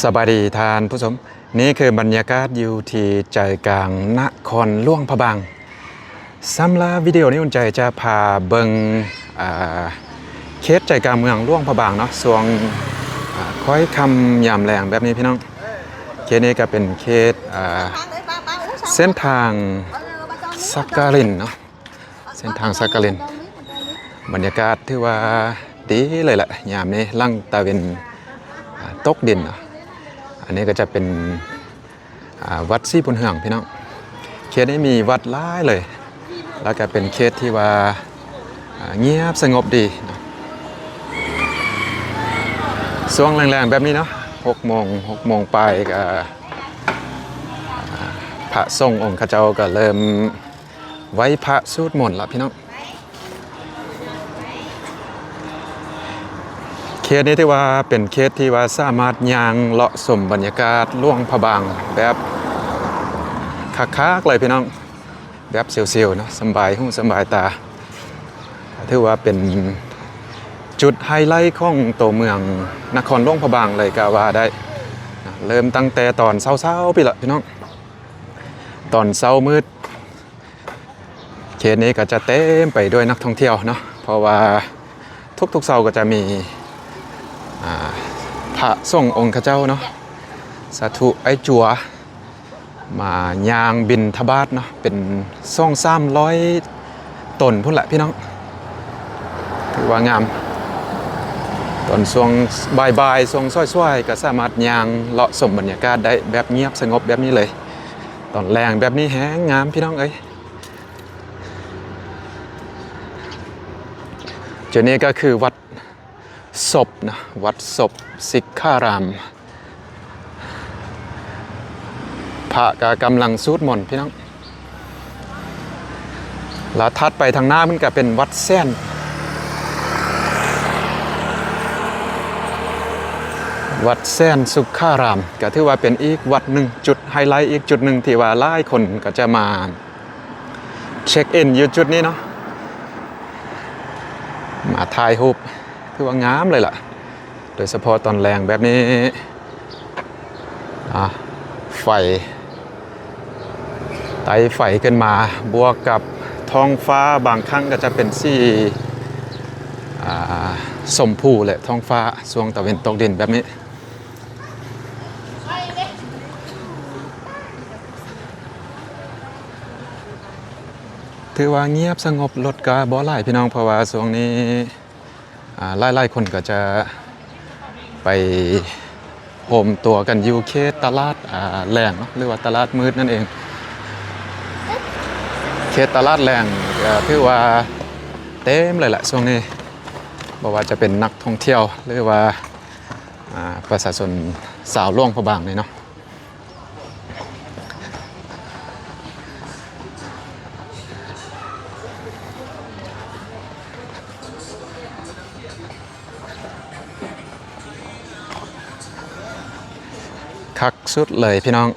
สบายดีทานผู้ชมนี่คือบรรยากาศอยู่ที่ใจกลางนครหลวงพะบางสำหรับวิดีโอนี้อุ่นใจจะพาเบิงเคสใจกลางเมืองหลวงพะบางเนาะส่วงค่อยคำยามแรงแบบนี้พี่น้องเคสนี้ก็เป็นเคสเส้นทางสักการินเนาะเส้นทางสักการินบรรยากาศที่ว่าดีเลยแหละยามนี้ลั่งตะเวนตกดินเนาะอันนี้ก็จะเป็นวัดซี่พุนเฮืองพี่น้องเคสนี้มีวัดหลายเลยแล้วก็เป็นเคสที่ว่าเงียบสงบดีนะช่วงแรงๆแบบนี้เนาะ6 โมงไปก็พระทรงองค์ข้าเจ้าก็เริ่มไว้พระสูตรมนต์ละพี่น้องเคสนี้ที่ว่าเป็นเคสที่ว่าสามารถย่างเลาะชมบรรยากาศหลวงพะบางแบบคักๆเลยพี่น้องแบบเซียวๆเนาะสบายหูสบายตาถือว่าเป็นจุดไฮไลท์ของตัวเมืองนครหลวงพะบางเลยก็ว่าได้เริ่มตั้งแต่ตอนเช้าๆไปละพี่น้องตอนเช้ามืดเคสนี้ก็จะเต็มไปด้วยนักท่องเที่ยวเนาะเพราะว่าทุกๆเช้าก็จะมีพระทรงองค์ข้าเจ้าเนาะสาธุไอจัวมายางบินทบาทเนาะเป็น200-300 ต้นพุ่นแหละพี่น้องถือว่างามตอนช่วงบ่ายๆช่วงซ้อยๆก็สามารถยางเลาะชมบรรยากาศได้แบบเงียบสงบแบบนี้เลยตอนแรงแบบนี้แฮงงามพี่น้องเอ้ยจุดนี้ก็คือวัดศพนะวัดศพสิกขารามพระก็กำลังสูดมนต์พี่น้องแล้วทัดไปทางหน้ามันก็เป็นวัดแซนวัดแซนสุขารามก็ถือว่าเป็นอีกวัดหนึ่งจุดไฮไลท์อีกจุดหนึ่งที่ว่าหลายคนก็จะมาเช็คอินอยู่จุดนี้เนาะมาถ่ายรูปถือว่างามเลยล่ะโดยเฉพาะตอนแรงแบบนี้ไฟไต่ไฟขึ้นมาบวกกับท้องฟ้าบางครั้งก็จะเป็นสีชมพูเลยท้องฟ้าช่วงตะวันตกดินแบบนี้ถือว่าเงียบสงบรถก็บ่หลายพี่น้องเพราะว่าช่วงนี้หลายๆคนก็จะไปโฮมตัวกันอยู่เขตตลาดแรงเนาะหรือว่าตลาดมืดนั่นเองเขตตลาดแรงถือว่าเต็มเลยแหละช่วงนี้บอกว่าจะเป็นนักท่องเที่ยวหรือว่าประชาชนสาวหลวงพะบางนี่เนาะคักสุดเลยพี่น้อง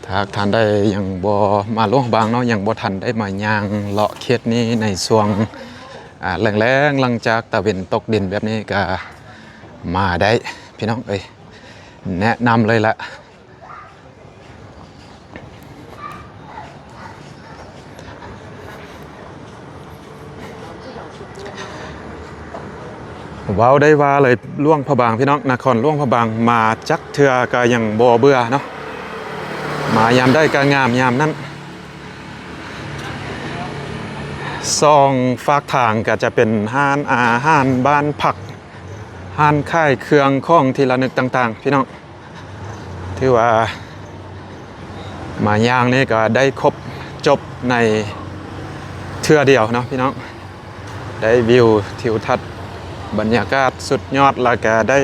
ถ้าท่านได้ยังบ่มาหลวงพะบางเนาะยังบ่ทันได้มาย่างเลาะเขตนี้ในช่วงแรงๆหลังจากตะวันตกดินแบบนี้ก็มาได้พี่น้องเอ้ยแนะนำเลยละว้าวได้ว่าเลยหลวงพะบางพี่น้องนครหลวงพะบางมาจักเทื่อก็ยังบ่เบื่อเนาะมายามได้ก็งามยามนั้นซองฝากทางก็จะเป็นห้านอาหารบ้านผักห้านค่ายเครื่องของที่ระลึกต่างๆพี่น้องที่ว่ามาย่างนี่ก็ได้ครบจบในเทื่อเดียวเนาะพี่น้องได้วิวทิวทัศน์บรรยากาศสุดยอดแล้วก็ได้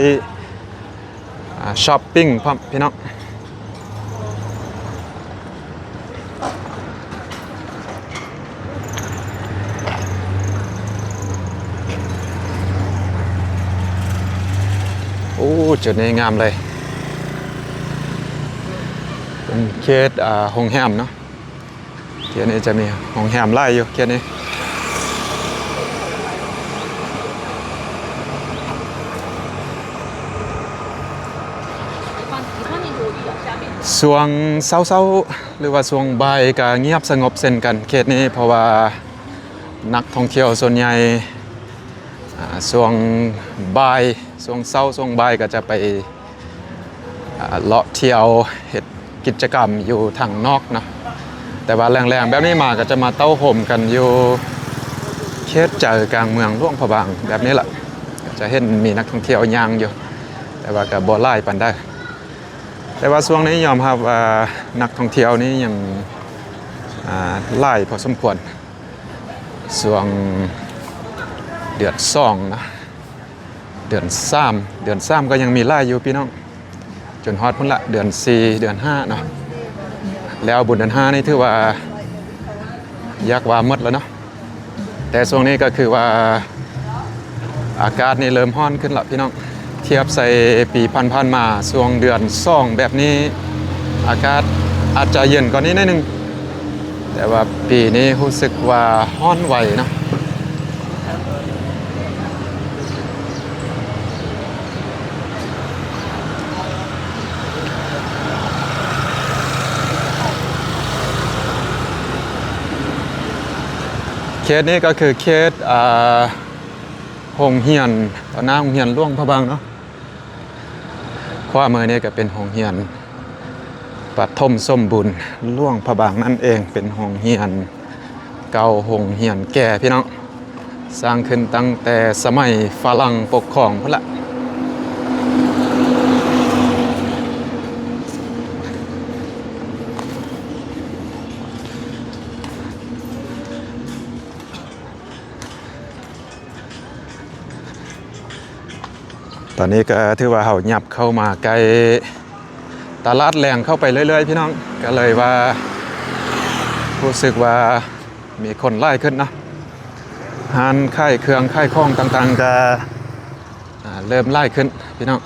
ช้อปปิ้งพร้อมพี่น้องโอ้จุดนี้งามเลยเป็นเขตโรงแรมเนาะเขตนี้จะมีโรงแรมไล่อยู่เขตนี้ ค ช่วงเช้าๆหรือว่าช่วงบ่ายก็เงียบสงบเช่นกันเขตนี้เพราะว่านักท่องเที่ยวส่วนใหญ่ช่วงบ่ายช่วงเช้าช่วงบ่ายก็จะไปเลาะเที่ยวเฮ็ดกิจกรรมอยู่ทางนอกนะแต่ว่าแรงๆแบบนี้มาก็จะมาเต้าห่มกันอยู่เขตใจกลางเมืองหลวงพระบางแบบนี้แหละจะเห็นมีนักท่องเที่ยวย่างอยู่แต่ว่าก็บ่หลายปานใดแต่ว่าช่วงนี้ยอมรับว่านักท่องเที่ยวนี้ยังหลายพอสมควรช่วงเดือน2นะเดือน3ก็ยังมีหลายอยู่พี่น้องจนฮอดพุ่นละเดือน4เดือน5เนาะแล้วบุญเดือน5นี่ถือว่ายักว่าหมดแล้วเนาะแต่ช่วงนี้ก็คือว่าอากาศนี่เริ่มร้อนขึ้นละพี่น้องเทียบใส่ปีผ่านๆมาช่วงเดือน2แบบนี้อากาศอาจจะเย็นกว่านี้นิดนึงแต่ว่าปีนี้รู้สึกว่าร้อนไวเนาะเคสนี้ก็คือเคสโรงเรียนตอนหน้าโรงเรียนหลวงพระบางเนาะขวามือนี่ก็เป็นโรงเรียนปฐมสมบูรณ์หลวงพระบางนั่นเองเป็นโรงเรียนเก่าโรงเรียนแก่พี่น้องสร้างขึ้นตั้งแต่สมัยฝรั่งปกครองพุ่นละตอนนี้ก็ถือว่าเขาหยับเข้ามาใกล้ตลาดแรงเข้าไปเรื่อยๆพี่น้องก็เลยว่ารู้สึกว่ามีคนไล่ขึ้นนะร้านค่ายเครื่องค่ายข้องต่างๆก็เริ่มไล่ขึ้นพี่น้อง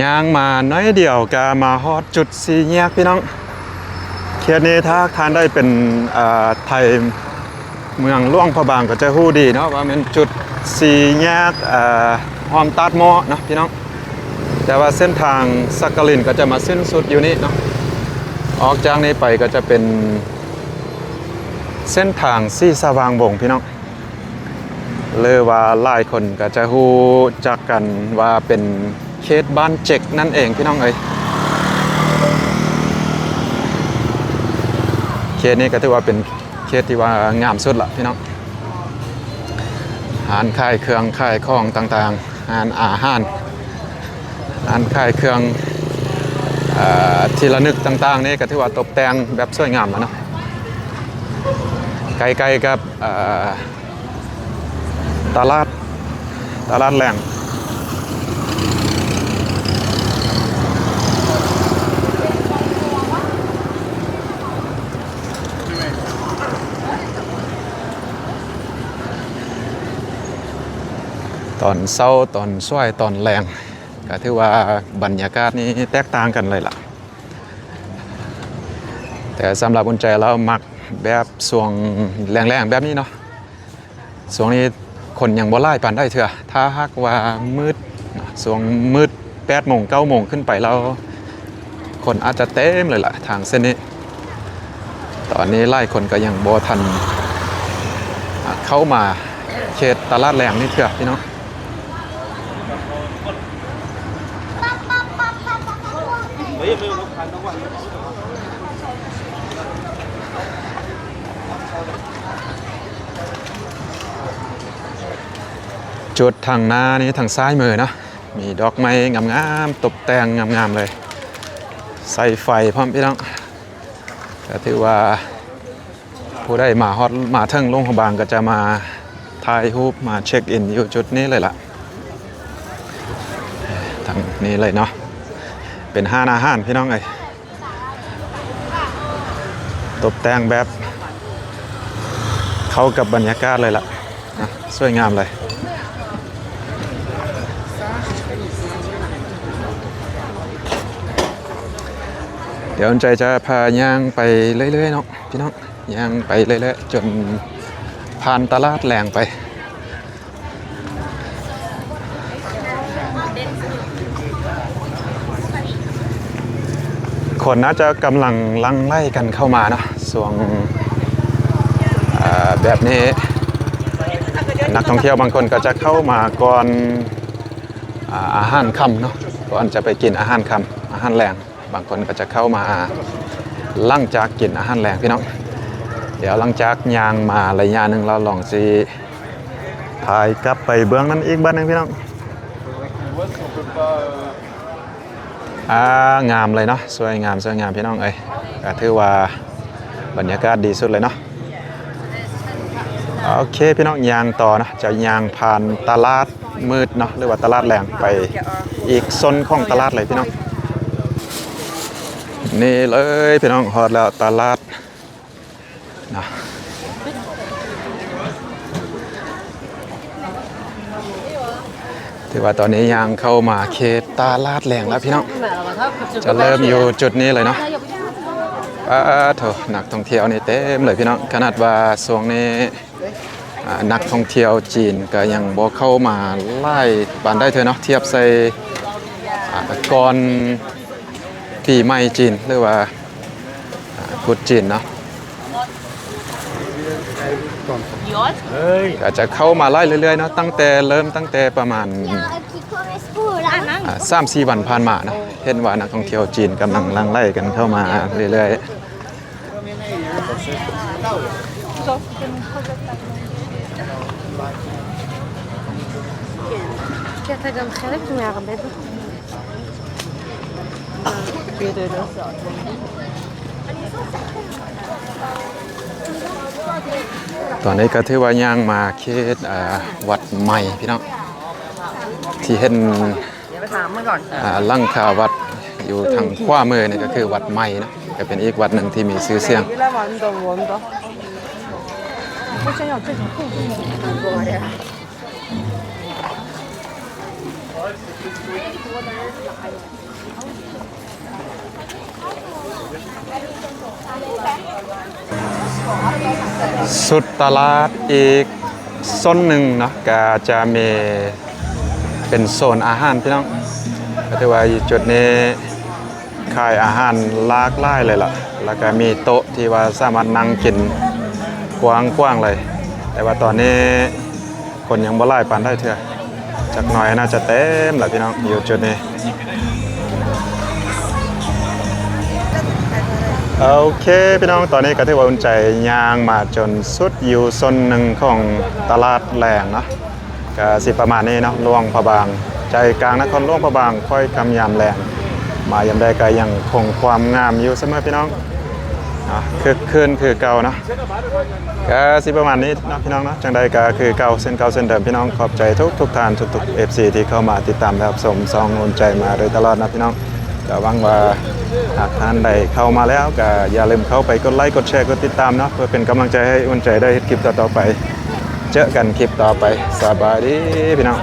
ย่างมาน้อยเดียวก็มาฮอดจุดสี่แยกพี่น้องเขตนี้ถ้าทานได้เป็นไทยเมืองหลวงพระบางก็จะฮู้ดีเนาะว่าเป็นจุดสี่แยกหอมตัดหม้อนะพี่น้องแต่ว่าเส้นทางสักกลินก็จะมาสิ้นสุดอยู่นี่เนาะออกจากนี้ไปก็จะเป็นเส้นทางซี่สว่างวงพี่น้องเลยว่าหลายคนก็จะฮู้จักกันว่าเป็นเขตบ้านเจ็กนั่นเองพี่น้องเอ้ยเขตนี้ก็ถือว่าเป็นเขตที่ว่างามสุดละพี่น้องร้านขายเครื่องขายของต่างๆร้านอาหารร้านขายเครื่องที่ระลึกต่างๆนี่ก็ถือว่าตกแต่งแบบสวยงามแล้วเนาะใกล้ๆกับตลาดแรงตอนเช้าตอนช่วยตอนแรงก็ถือว่าบรรยากาศนี้แตกต่างกันเลยล่ะแต่สำหรับอุ่นใจเรามักแบบช่วงแรงๆแบบนี้เนาะช่วงนี้คนยังบ่ไล่ปานได้เถอะถ้าหากว่ามืดช่วงมืด8 โมง 9 โมงขึ้นไปแล้วคนอาจจะเต็มเลยล่ะทางเส้นนี้ตอนนี้ไล่คนก็ยังบ่ทันเข้ามาเขตตลาดแรงนี่เถอะพี่น้องจุดทางหน้านี้ทางซ้ายมือนะมีดอกไม้งามๆตกแต่งงามๆเลยใส่ไฟพร้อมพี่น้องก็ถือว่าผู้ได้มาฮอตมาเทิงลงพระบางก็จะมาถ่ายรูปมาเช็คอินอยู่จุดนี้เลยล่ะทางนี้เลยเนาะเป็นห้านอาหารพี่น้องเอ้ยตกแต่งแบบเข้ากับบรรยากาศเลยล่ะสวยงามเลยเดี๋ยวใจจะพาย่างไปเรื่อยๆเนาะพี่น้องย่างไปเรื่อยๆจนผ่านตลาดแรงไป คนน่าจะกำลังลังไล่กันเข้ามานะส่วงแบบนี้นักท่องเที่ยวบางคนก็จะเข้ามาก่อนอาหารค่ำเนาะก่อนจะไปกินอาหารค่ำอาหารแรงบางคนก็จะเข้ามาหลังจากกินอาหารแรงพี่น้องเดี๋ยวหลังจากยางมาระยะหนึ่งเราลองสิถ่ายกลับไปเบื้องนั้นอีกบ้านหนึ่งพี่น้องงามเลยเนาะสวยงามพี่น้องเอ้ยก็ถือว่าบรรยากาศดีสุดเลยเนาะโอเคพี่น้องยางต่อนะจะยางผ่านตลาดมืดเนาะหรือว่าตลาดแรงไปอีกโซนของตลาดเลยพี่น้องนี่เลยพี่น้องฮอดแล้วตลาดนะถือว่าตอนนี้ยางเข้ามาเขตตลาดแรงแล้วพี่น้องจะเริ่มอยู่จุดนี้เลยเนาะโถนักท่องเที่ยวนี่เต็มเลยพี่น้องขนาดว่าช่วงนี้นักท่องเที่ยวจีนก็ยังบ่เข้ามาไล่ปานได้เถอะเนาะเทียบใส่ก่อนปีใหม่จีนหรือว่ากุดจีนเนาะก็จะเข้ามาไล่เรื่อยๆเนาะตั้งแต่ประมาณ3-4 วันผ่านมานะเห็นว่านักท่องเที่ยวจีนกำลังลังไล่กันเข้ามาเรื่อยๆตอนนี้ก็ถือว่าย่างมาเขตวัดใหม่พี่น้องที่เห็นลังคาวัดอยู่ทางขวามือนี่ก็คือวัดใหม่นะก็เป็นอีกวัดหนึ่งที่มีชื่อเสียงสุดตลาดอีกโซนหนึ่งเนาะก็จะมีเป็นโซนอาหารพี่น้องก็ถือว่าจุดนี้ขายอาหารหลากหลายเลยล่ะแล้วก็มีโต๊ะที่ว่าสามารถนั่งกินกว้างๆเลยแต่ว่าตอนนี้คนยังบ่หลายปานได้เถอะจักหน่อยน่าจะเต็มแหละพี่น้องอยู่จุดนี้โอเคพี่น้องตอนนี้ก็ถือว่าอุ่นใจย่างมาจนสุดอยู่โซนหนึ่งของตลาดแรงเนาะก็สิประมาณนี้เนาะหลวงพระบางใจกลางนครหลวงพระบางค่อยคำยามแรงมายามใดก็ยังคงความงามอยู่เสมอพี่น้องคือคืนคือเก่าเนาะก็สิประมาณนี้เนาะพี่น้องเนาะจังใดก็คือเก่าเส้นเดิมพี่น้องขอบใจทุกท่านทุกๆ FC ที่เข้ามาติดตามและรับชมซองอุ่นใจมาโดยตลอดนะพี่น้องก็หวังว่าหากท่านใดเข้ามาแล้วก็อย่าลืมเข้าไปกดไลค์กดแชร์กดติดตามเนาะเพื่อเป็นกำลังใจให้อุ่นใจได้คลิปต่อไปเจอกันคลิปต่อไปสบายดีพี่น้อง